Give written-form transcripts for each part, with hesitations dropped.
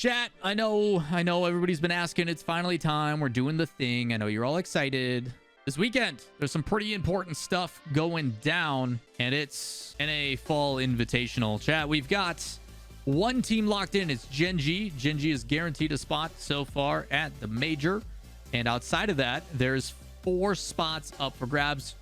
Chat, I know everybody's been asking. It's finally time. We're doing the thing. I know you're all excited. This weekend, there's some pretty important stuff going down, and it's NA Fall Invitational. Chat, we've got one team locked in. It's Gen.g. Gen.g is guaranteed a spot so far at the major. And outside of that, there's 4 spots up for grabs.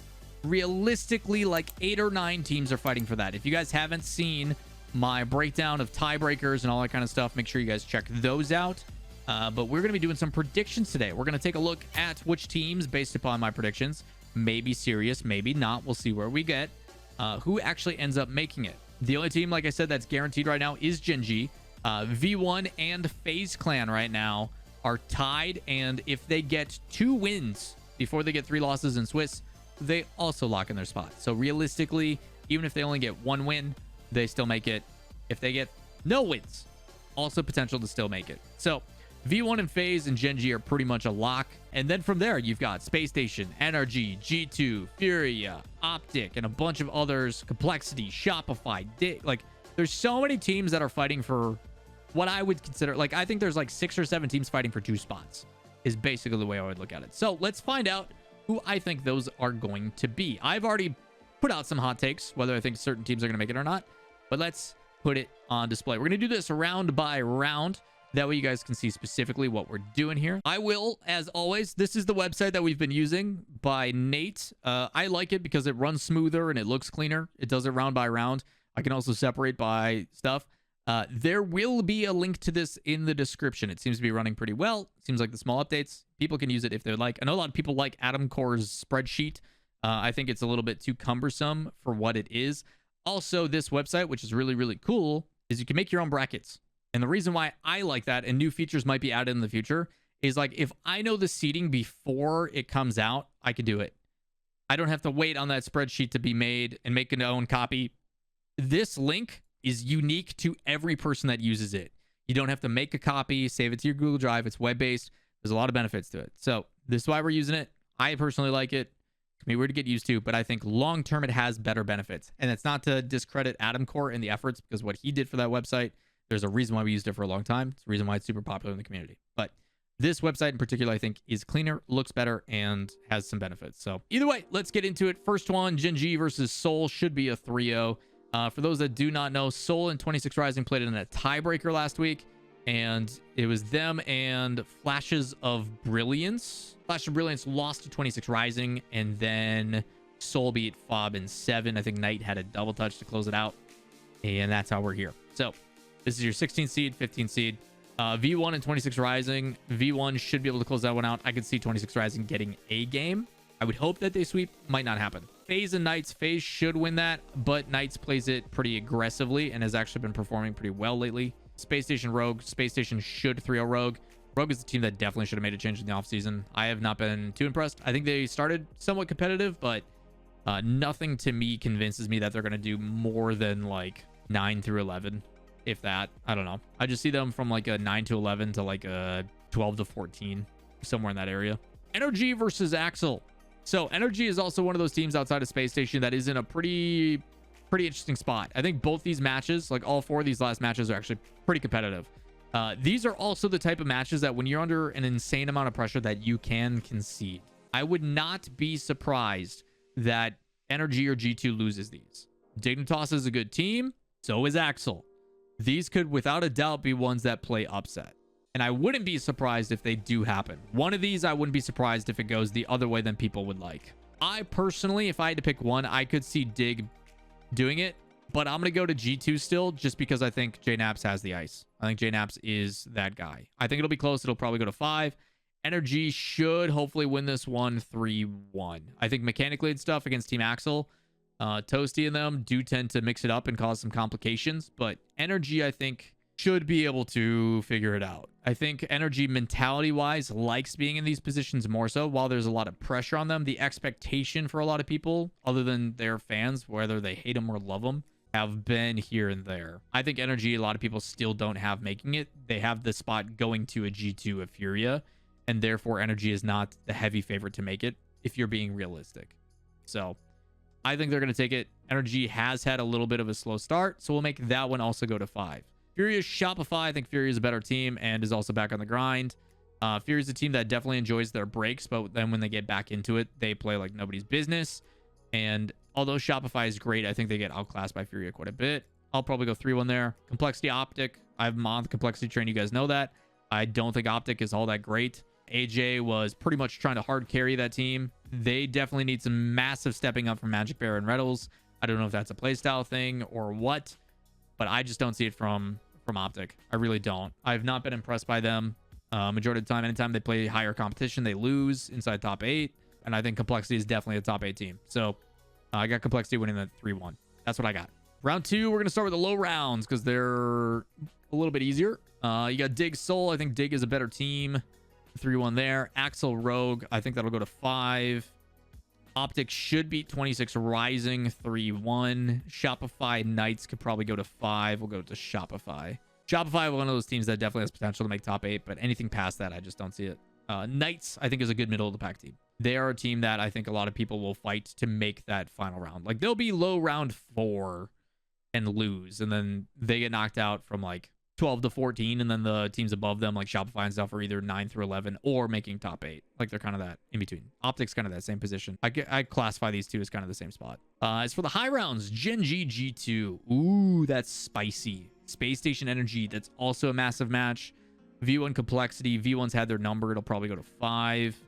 Realistically, like 8 or 9 teams are fighting for that. If you guys haven't seen my breakdown of tiebreakers and all that kind of stuff, make sure you guys check those out. But we're going to be doing some predictions today. We're going to take a look at which teams, based upon my predictions, may be serious, maybe not. We'll see where we get. Who actually ends up making it. The only team, like I said, that's guaranteed right now is Gen.g. V1 and FaZe Clan right now are tied. And if they get 2 wins before they get 3 losses in Swiss, they also lock in their spot. So realistically, even if they only get 1 win, they still make it. If they get no wins, also potential to still make it. So V1 and FaZe and Gen.g are pretty much a lock. And then from there, you've got Space Station, NRG, G2, Furia, Optic, and a bunch of others. Complexity, Shopify, like there's so many teams that are fighting for what I would consider, like I think there's like 6 or 7 teams fighting for 2 spots is basically the way I would look at it. So let's find out who I think those are going to be. I've already put out some hot takes, whether I think certain teams are going to make it or not, but let's put it on display. We're going to do this round by round. That way you guys can see specifically what we're doing here. I will, as always, this is the website that we've been using by Nate. I like it because it runs smoother and it looks cleaner. It does it round by round. I can also separate by stuff. There will be a link to this in the description. It seems to be running pretty well. Seems like the small updates. People can use it if they like. I know a lot of people like Adam Core's spreadsheet. I think it's a little bit too cumbersome for what it is. Also, this website, which is really, really cool, is you can make your own brackets. And the reason why I like that, and new features might be added in the future, is like if I know the seating before it comes out, I can do it. I don't have to wait on that spreadsheet to be made and make an own copy. This link is unique to every person that uses it. You don't have to make a copy, save it to your Google Drive. It's web-based. There's a lot of benefits to it. So this is why we're using it. I personally like it. It's going to be weird to get used to, but I think long-term it has better benefits. And it's not to discredit Adam Core and the efforts, because what he did for that website, there's a reason why we used it for a long time. It's the reason why it's super popular in the community. But this website in particular, I think, is cleaner, looks better, and has some benefits. So either way, let's get into it. First one, Gen.g versus LAWL should be a 3-0. For those that do not know, LAWL and 26 Rising played in a tiebreaker last week, and it was them and Flashes of Brilliance. Flash of Brilliance lost to 26 Rising, and then LAWL beat Fob in 7. I think Knight had a double touch to close it out, and that's how we're here. So this is your 16th seed, 15th seed. V1 and 26 Rising. V1 should be able to close that one out. I could see 26 Rising getting a game. I would hope that they sweep. Might not happen. FaZe and Knights. FaZe should win that, but Knights plays it pretty aggressively and has actually been performing pretty well lately. Space Station Rogue. Space Station should 3-0 Rogue. Rogue is the team that definitely should have made a change in the offseason. I have not been too impressed. I think they started somewhat competitive, but nothing to me convinces me that they're going to do more than like 9 through 11. If that, I don't know. I just see them from like a 9 to 11 to like a 12 to 14, somewhere in that area. NRG versus Axel. So NRG is also one of those teams outside of Space Station that is in a pretty interesting spot. I think both these matches, like all 4 of these last matches, are actually pretty competitive. These are also the type of matches that when you're under an insane amount of pressure that you can concede. I would not be surprised that NRG or G2 loses these. Dignitas is a good team. So is Axel. These could, without a doubt, be ones that play upset. And I wouldn't be surprised if they do happen. One of these, I wouldn't be surprised if it goes the other way than people would like. I personally, if I had to pick one, I could see Dig doing it. But I'm going to go to G2 still, just because I think JNaps has the ice. I think JNaps is that guy. I think it'll be close. It'll probably go to 5. NRG should hopefully win this one 3-1. I think mechanically and stuff against Team Axel, Toasty and them do tend to mix it up and cause some complications, but NRG, I think, should be able to figure it out. I think NRG mentality-wise likes being in these positions more so. While there's a lot of pressure on them, the expectation for a lot of people, other than their fans, whether they hate them or love them, have been here and there. I think NRG, a lot of people still don't have making it. They have the spot going to a G2 of Furia, and therefore NRG is not the heavy favorite to make it, if you're being realistic. So I think they're going to take it. NRG has had a little bit of a slow start, so we'll make that one also go to 5. Furious Shopify. I think Fury is a better team and is also back on the grind. Fury is a team that definitely enjoys their breaks, but then when they get back into it, they play like nobody's business. And although Shopify is great, I think they get outclassed by Fury quite a bit. I'll probably go 3-1 there. Complexity Optic. I have Month Complexity Train. You guys know that. I don't think Optic is all that great. AJ was pretty much trying to hard carry that team. They definitely need some massive stepping up from Magic Bear and Reddles. I don't know if that's a playstyle thing or what, but I just don't see it from Optic. I really don't. I've not been impressed by them. Majority of the time, anytime they play higher competition, they lose inside top 8. And I think Complexity is definitely a top 8 team. So I got Complexity winning that 3-1. That's what I got. Round 2, we're going to start with the low rounds because they're a little bit easier. You got Dig Soul. I think Dig is a better team. 3-1 there. Axel Rogue. I think that'll go to 5. Optic should beat 26 Rising. 3-1. Shopify Knights could probably go to 5. We'll go to Shopify. Shopify, one of those teams that definitely has potential to make top 8, but anything past that, I just don't see it. Knights, I think, is a good middle of the pack team. They are a team that I think a lot of people will fight to make that final round. Like, they'll be low round 4 and lose, and then they get knocked out from like 12 to 14, and then the teams above them, like Shopify and stuff, are either 9 through 11 or making top 8. Like, they're kind of that in between. Optic's kind of that same position. I classify these two as kind of the same spot. As for the high rounds, Gen.g G2. Ooh, that's spicy. Space Station Energy, that's also a massive match. V1 Complexity. V1's had their number. It'll probably go to 5.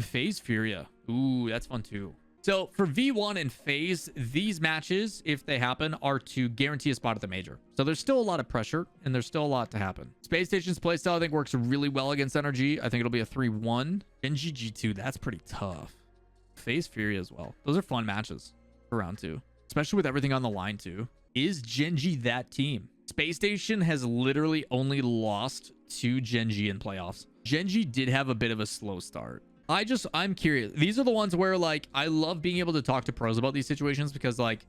FaZe Furia. Ooh, that's fun too. So for V1 and FaZe, these matches, if they happen, are to guarantee a spot at the major. So there's still a lot of pressure, and there's still a lot to happen. Space Station's playstyle, I think, works really well against NRG. I think it'll be a 3-1. Gen.g G2, that's pretty tough. FaZe Furia as well. Those are fun matches for round 2, especially with everything on the line too. Is Gen.g that team? Space Station has literally only lost to Gen.g in playoffs. Gen.g did have a bit of a slow start. I'm curious. These are the ones where, like, I love being able to talk to pros about these situations because, like,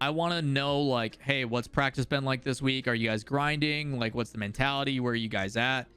I want to know, like, hey, what's practice been like this week? Are you guys grinding? Like, what's the mentality? Where are you guys at?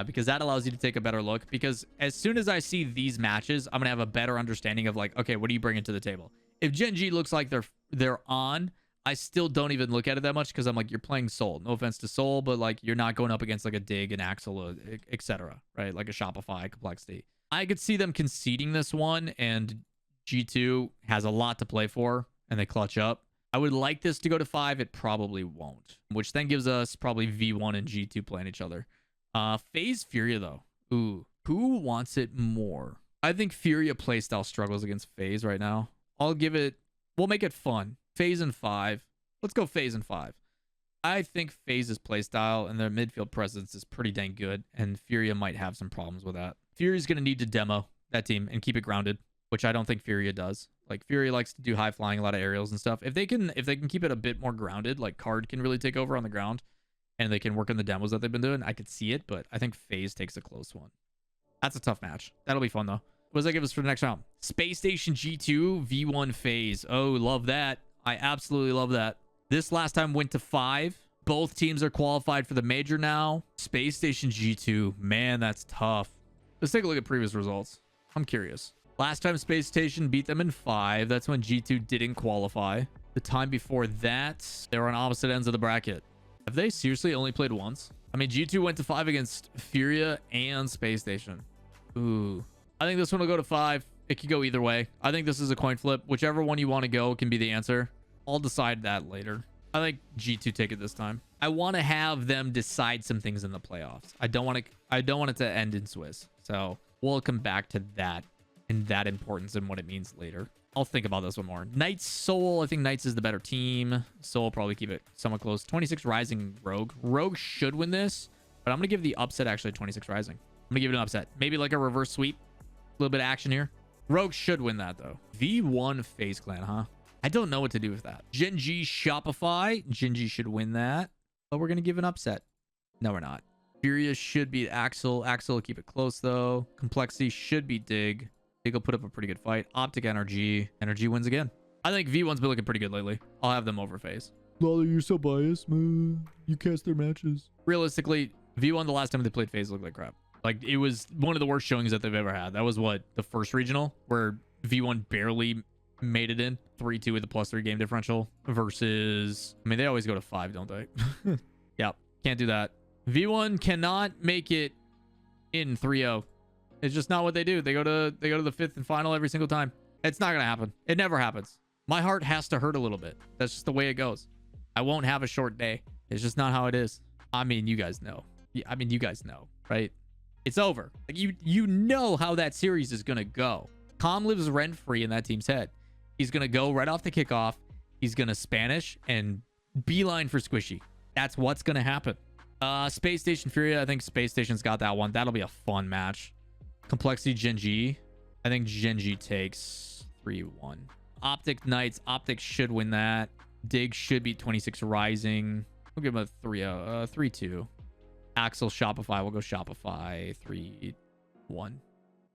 Because that allows you to take a better look. Because as soon as I see these matches, I'm going to have a better understanding of, like, okay, what are you bringing to the table? If Gen.g looks like they're on, I still don't even look at it that much because I'm like, you're playing Soul. No offense to Soul, but, like, you're not going up against, like, a Dig, an Axel, etc., right? Like a Shopify Complexity. I could see them conceding this one, and G2 has a lot to play for, and they clutch up. I would like this to go to 5. It probably won't, which then gives us probably V1 and G2 playing each other. FaZe Furia, though. Ooh, who wants it more? I think Furia playstyle struggles against FaZe right now. We'll make it fun. FaZe and 5. Let's go FaZe and 5. I think FaZe's playstyle and their midfield presence is pretty dang good, and Furia might have some problems with that. Furia's going to need to demo that team and keep it grounded, which I don't think Furia does. Like, Furia likes to do high flying, a lot of aerials and stuff. If they can keep it a bit more grounded, like Card can really take over on the ground, and they can work on the demos that they've been doing, I could see it, but I think FaZe takes a close one. That's a tough match. That'll be fun, though. What does that give us for the next round? Space Station G2, V1 FaZe. Oh, love that. I absolutely love that. This last time went to 5. Both teams are qualified for the major now. Space Station G2. Man, that's tough. Let's take a look at previous results. I'm curious. Last time Space Station beat them in 5. That's when G2 didn't qualify. The time before that, they were on opposite ends of the bracket. Have they seriously only played once? I mean, G2 went to 5 against Furia and Space Station. Ooh. I think this one will go to 5. It could go either way. I think this is a coin flip. Whichever one you want to go can be the answer. I'll decide that later. I think G2 take it this time. I want to have them decide some things in the playoffs. I don't want it to end in Swiss. So we'll come back to that and that importance and what it means later. I'll think about this one more. Knights Soul. I think Knights is the better team. Soul will probably keep it somewhat close. 26 Rising Rogue. Rogue should win this, but I'm going to give the upset actually 26 Rising. I'm going to give it an upset. Maybe like a reverse sweep. A little bit of action here. Rogue should win that though. V1 FaZe Clan, huh? I don't know what to do with that. Gen.g Shopify. Gen.g should win that, but we're going to give an upset. No, we're not. Furia should beat Axel. Axel will keep it close though. Complexity should beat Dig. Dig will put up a pretty good fight. Optic NRG. NRG wins again. I think V1's been looking pretty good lately. I'll have them over FaZe. Lawler, you're so biased, man. You cast their matches. Realistically, V1 the last time they played FaZe looked like crap. Like, it was one of the worst showings that they've ever had. That was what, the first regional where V1 barely made it in 3-2 with a +3 game differential versus, I mean, they always go to 5, don't they? Yeah. Can't do that. V1 cannot make it in 3-0. It's just not what they do. They go to the fifth and final every single time. It's not gonna happen. It never happens. My heart has to hurt a little bit. That's just the way it goes. I won't have a short day. It's just not how it is. I mean, you guys know. Yeah, I mean, you guys know, right? It's over. Like you know how that series is gonna go. Calm lives rent-free in that team's head. He's gonna go right off the kickoff. He's gonna Spanish and beeline for Squishy. That's what's gonna happen. Space Station Furia. I think Space Station's got that one. That'll be a fun match. Complexity Gen.g. I think Gen.g takes 3-1. Optic Knights. Optic should win that. Dig should beat 26 Rising. We'll give him a 3-2. Axel Shopify. We'll go Shopify 3-1.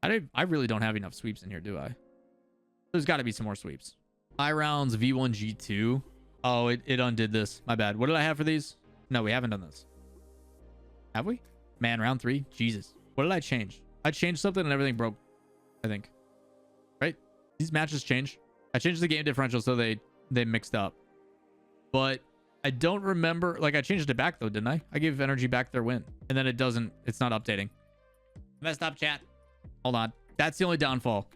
I really don't have enough sweeps in here, do I? There's got to be some more sweeps. High rounds V1 G2. Oh, it undid this. My bad. What did I have for these? No, we haven't done this. Have we? Man, round 3. Jesus. What did I change? I changed something and everything broke, I think. Right? These matches change. I changed the game differential so they mixed up. But I don't remember. Like, I changed it back, though, didn't I? I gave NRG back their win. And then it's not updating. Messed up, chat. Hold on. That's the only downfall.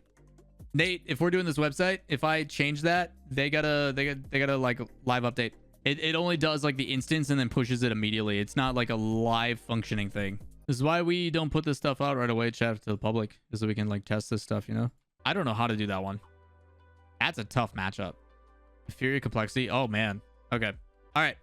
Nate, if we're doing this website, if I change that, they gotta like live update. It only does like the instance and then pushes it immediately. It's not like a live functioning thing. This is why we don't put this stuff out right away, chat, to the public, is so we can like test this stuff, you know? I don't know how to do that one. That's a tough matchup. Fury Complexity. Oh man. Okay. All right.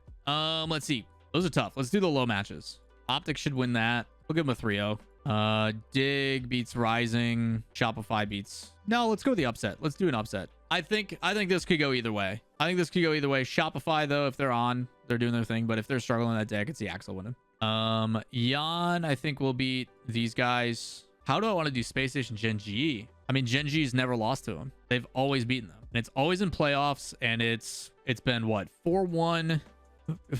Let's see. Those are tough. Let's do the low matches. Optic should win that. We'll give him a 3-0. Dig beats Rising. Shopify beats. No, let's go with the upset. Let's do an upset. I think this could go either way. Shopify, though, if they're on, they're doing their thing. But if they're struggling that day, I could see Axel winning. Jan, I think will beat these guys. How do I want to do Space Station Gen.g? I mean, Gen.g's never lost to them. They've always beaten them. And it's always in playoffs. And it's been what? 4-1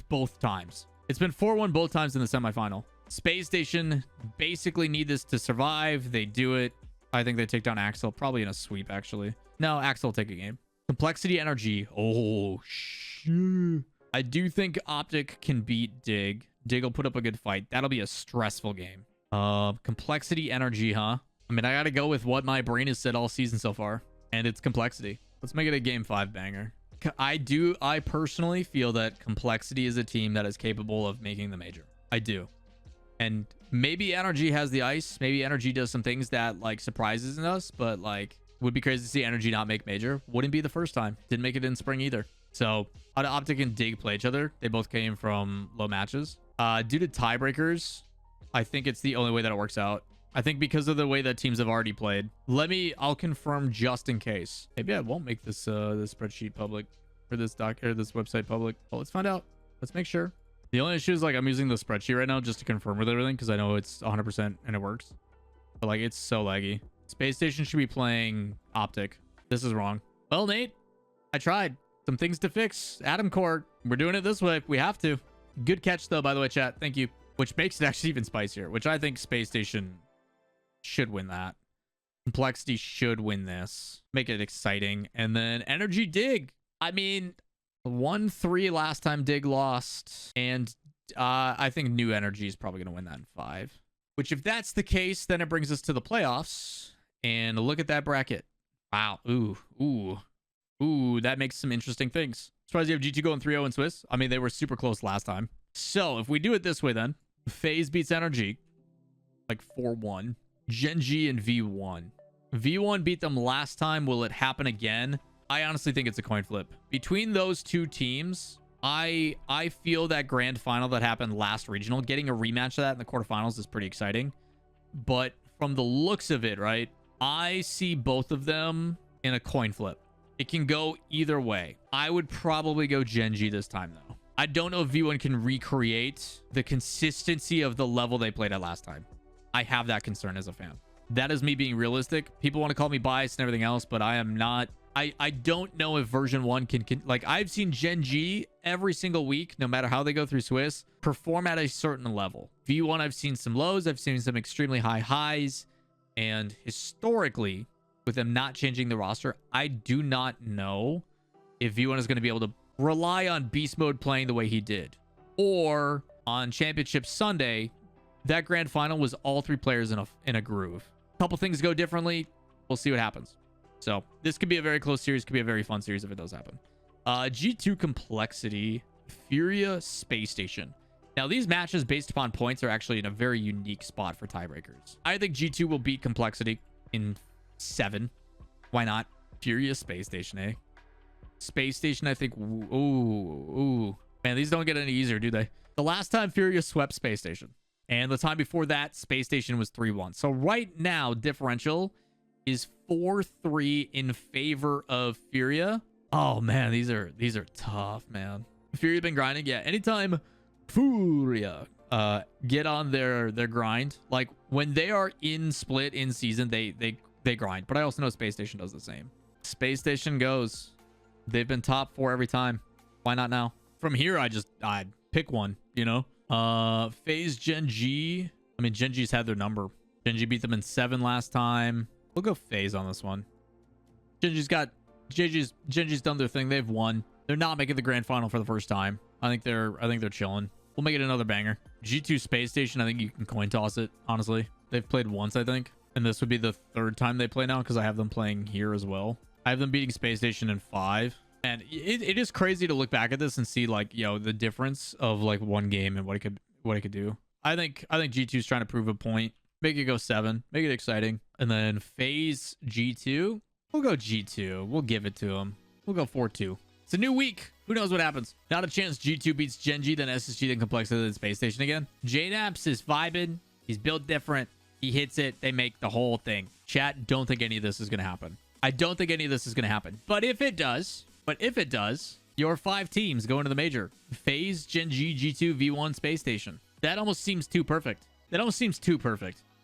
both times. It's been 4-1 both times in the semifinal. Space Station basically need this to survive. They do it. I think they take down Axel, probably in a sweep, actually. No, Axel will take a game. Complexity NRG. Oh, shit. I do think Optic can beat Dig. Dig will put up a good fight. That'll be a stressful game. Complexity NRG, huh? I mean, I gotta go with what my brain has said all season so far, and it's Complexity. Let's make it a game 5 banger. I personally feel that Complexity is a team that is capable of making the major. I do. And maybe NRG has the ice. Maybe NRG does some things that like surprises us, but like would be crazy to see NRG not make major. Wouldn't be the first time. Didn't make it in spring either. So how do Optic and Dig play each other? They both came from low matches. Due to tiebreakers, I think it's the only way that it works out. I think because of the way that teams have already played. I'll confirm just in case. Maybe I won't make this this spreadsheet public, or this website public. Well, let's find out. Let's make sure. The only issue is like I'm using the spreadsheet right now just to confirm with everything because I know it's 100% and it works. But like it's so laggy. Space Station should be playing Optic. This is wrong. Well, Nate, I tried. Some things to fix. Atom Core. We're doing it this way. We have to. Good catch though, by the way, chat. Thank you. Which makes it actually even spicier, which I think Space Station should win that. Complexity should win this. Make it exciting. And then NRG Dig. I mean, 1-3 last time Dig lost. And I think New Energy is probably going to win that in 5. Which, if that's the case, then it brings us to the playoffs. And look at that bracket. Wow. Ooh, that makes some interesting things. Surprised you have G2 going 3-0 in Swiss. I mean, they were super close last time. So, if we do it this way then. FaZe beats NRG. Like 4-1. Gen.g and V1. V1 beat them last time. Will it happen again? I honestly think it's a coin flip. Between those two teams, I feel that grand final that happened last regional, getting a rematch of that in the quarterfinals is pretty exciting. But from the looks of it, right, I see both of them in a coin flip. It can go either way. I would probably go Gen.g this time, though. I don't know if V1 can recreate the consistency of the level they played at last time. I have that concern as a fan. That is me being realistic. People want to call me biased and everything else, but I am not. I don't know if version 1 can like, I've seen Gen.g every single week, no matter how they go through Swiss, perform at a certain level. V1, I've seen some lows. I've seen some extremely high highs. And historically, with them not changing the roster, I do not know if V1 is going to be able to rely on beast mode playing the way he did, or on Championship Sunday, that grand final was all 3 players in a groove. A couple things go differently. We'll see what happens. So this could be a very close series. Could be a very fun series if it does happen. G2 Complexity, Furia Space Station. Now, these matches based upon points are actually in a very unique spot for tiebreakers. I think G2 will beat Complexity in 7. Why not? Furia Space Station, eh? Space Station, I think. Ooh. Man, these don't get any easier, do they? The last time Furia swept Space Station. And the time before that, Space Station was 3-1. So right now, differential is 4-3 in favor of Furia. Oh, man, these are tough, man. Furia been grinding. Yeah, anytime Furia get on their grind, like when they are in split in season, they grind. But I also know Space Station does the same. Space Station goes. They've been top 4 every time. Why not now? From here, I'd pick one, you know? FaZe gen.g. I mean, gen.g's had their number. Gen.g beat them in 7 last time. We'll go FaZe on this one. Gen.g's done their thing. They've won. They're not making the grand final for the first time. I think they're chilling. We'll make it another banger. G2 Space Station, I think you can coin toss it, honestly. They've played once, I think. And this would be the 3rd time they play now because I have them playing here as well. I have them beating Space Station in 5. And it is crazy to look back at this and see, like, the difference of like one game and what it could do. I think G2's trying to prove a point. Make it go 7. Make it exciting. And then FaZe G2. We'll go G2. We'll give it to them. We'll go 4-2. It's a new week. Who knows what happens? Not a chance G2 beats gen.g, then SSG, then Complexity, then Space Station again. JNaps is vibing. He's built different. He hits it. They make the whole thing. Chat, don't think any of this is going to happen. I don't think any of this is going to happen. But if it does, your 5 teams go into the major. FaZe, gen.g, G2, V1, Space Station. That almost seems too perfect.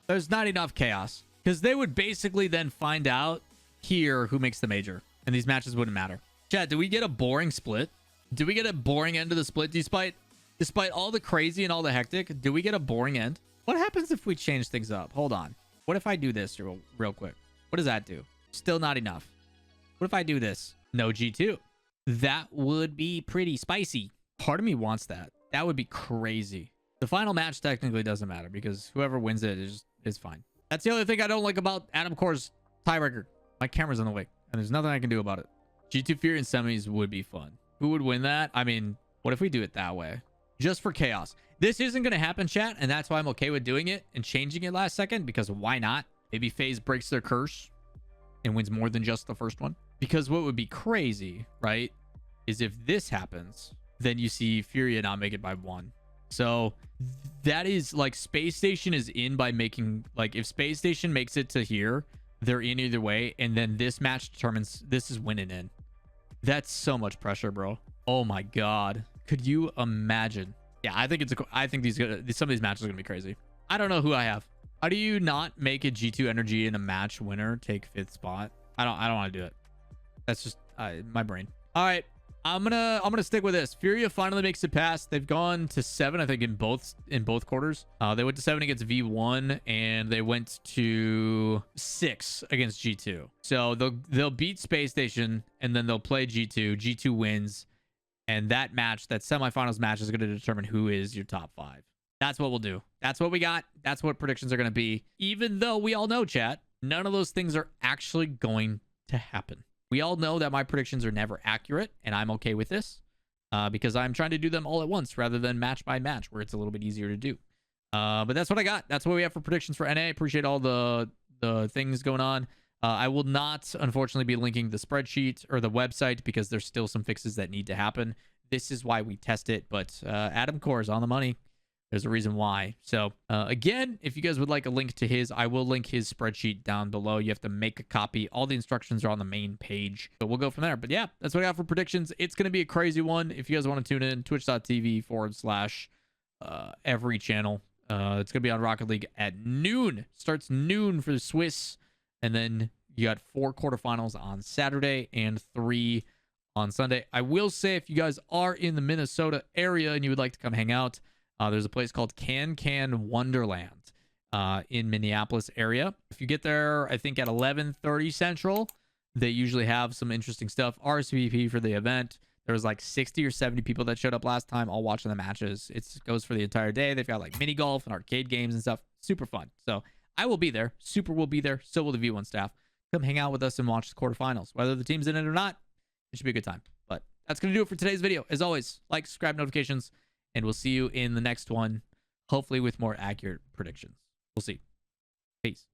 There's not enough chaos. Because they would basically then find out here who makes the major. And these matches wouldn't matter. Chat, do we get a boring split? Do we get a boring end of the split despite all the crazy and all the hectic? Do we get a boring end? What happens if we change things up? Hold on. What if I do this real quick? What does that do? Still not enough. What if I do this? No G2. That would be pretty spicy. Part of me wants that. That would be crazy. The final match technically doesn't matter because whoever wins it is fine. That's the other thing I don't like about Adam Core's tiebreaker. My camera's in the way, and there's nothing I can do about it. G2 Fury in semis would be fun. Who would win that? I mean, what if we do it that way? Just for chaos. This isn't going to happen, chat, and that's why I'm okay with doing it and changing it last second, because why not? Maybe FaZe breaks their curse and wins more than just the first one. Because what would be crazy, right, is if this happens, then you see Furia not make it by 1. So that is like Space Station is in by making, like, if Space Station makes it to here, they're in either way, and then this match determines this is winning in. That's so much pressure, bro. Oh my god. Could you imagine? Yeah, I think some of these matches are gonna be crazy. I don't know who I have. How do you not make a G2 Energy in a match winner take 5th spot? I don't want to do it. That's just my brain. All right, I'm gonna stick with this. Furia finally makes it past. They've gone to 7, I think, in both quarters. They went to 7 against V1, and they went to 6 against G2. So they'll beat Space Station, and then they'll play G2. G2 wins, and that match, that semifinals match, is going to determine who is your top 5. That's what we'll do. That's what we got. That's what predictions are going to be. Even though we all know, chat, none of those things are actually going to happen. We all know that my predictions are never accurate, and I'm okay with this because I'm trying to do them all at once rather than match by match, where it's a little bit easier to do. But that's what I got. That's what we have for predictions for NA. Appreciate all the things going on. I will not, unfortunately, be linking the spreadsheet or the website because there's still some fixes that need to happen. This is why we test it, but Adam Core is on the money. There's a reason why. So again, if you guys would like a link to his, I will link his spreadsheet down below. You have to make a copy. All the instructions are on the main page. But we'll go from there. But yeah, that's what I got for predictions. It's going to be a crazy one. If you guys want to tune in, twitch.tv/every channel. It's going to be on Rocket League at noon. Starts noon for the Swiss. And then you got 4 quarterfinals on Saturday and 3 on Sunday. I will say, if you guys are in the Minnesota area and you would like to come hang out, there's a place called Can Wonderland in Minneapolis area. If you get there, I think at 11:30 Central, they usually have some interesting stuff. RSVP for the event. There was like 60 or 70 people that showed up last time, all watching the matches. It goes for the entire day. They've got like mini golf and arcade games and stuff. Super fun. So I will be there. Super will be there. So will the V1 staff. Come hang out with us and watch the quarterfinals. Whether the team's in it or not, it should be a good time. But that's going to do it for today's video. As always, like, subscribe, notifications, and we'll see you in the next one, hopefully with more accurate predictions. We'll see. Peace.